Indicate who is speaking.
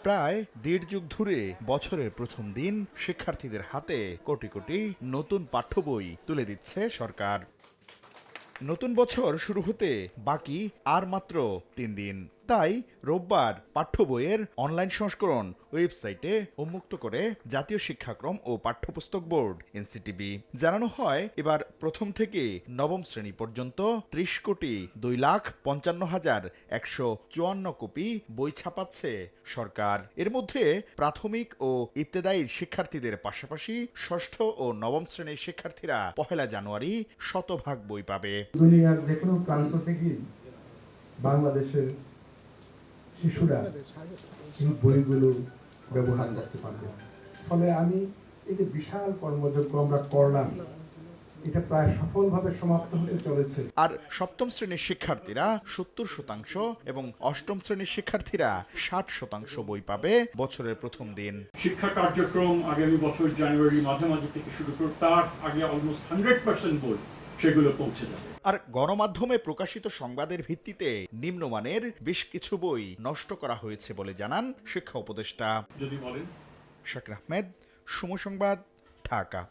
Speaker 1: প্রায় ১.৫ যুগ ধরে বছরের প্রথম দিন শিক্ষার্থীদের হাতে কোটি কোটি নতুন পাঠ্য বই তুলে দিচ্ছে সরকার। নতুন বছর শুরু হতে বাকি আর মাত্র ৩ দিন। তাই রোববার পাঠ্য বইয়ের অনলাইন সংস্করণ ওয়েবসাইটে উন্মুক্ত করে জাতীয় শিক্ষাক্রম ও পাঠ্যপুস্তক বোর্ড এনসিটিবি। জানানো হয়, এবার প্রথম থেকে নবম শ্রেণী পর্যন্ত ৩০,২,৫৫,১৫৪ কপি বই ছাপাচ্ছে সরকার। এর মধ্যে প্রাথমিক ও ইবতেদায়ী শিক্ষার্থীদের পাশাপাশি ষষ্ঠ ও নবম শ্রেণীর শিক্ষার্থীরা ১লা জানুয়ারি শতভাগ বই পাবে।
Speaker 2: দুনিয়ার যে কোনো প্রান্ত থেকে বাংলাদেশের শিশুরা এই বইগুলো ব্যবহার করতে পারবে। ফলে আমি এই যে বিশাল কর্মযজ্ঞ আমরা করলাম, এটা প্রায় সফলভাবে সমাপ্ত হতে চলেছে।
Speaker 1: আর সপ্তম শ্রেণীর শিক্ষার্থীরা ৭০% এবং অষ্টম শ্রেণীর শিক্ষার্থীরা ৬০% বই পাবে বছরের প্রথম দিন।
Speaker 3: শিক্ষা কার্যক্রম আগামী বছর জানুয়ারি মাঝামাঝি থেকে শুরু করে তার আগে অলমোস্ট 100% বই সেগুলো পৌঁছে যাবে।
Speaker 1: আর গণমাধ্যমে প্রকাশিত সংবাদের ভিত্তিতে নিম্নমানের বেশ কিছু বই নষ্ট করা হয়েছে বলে জানান শিক্ষা উপদেষ্টা।
Speaker 3: যদি বলেন।
Speaker 1: শাকির আহমেদ, সময় সংবাদ, ঢাকা।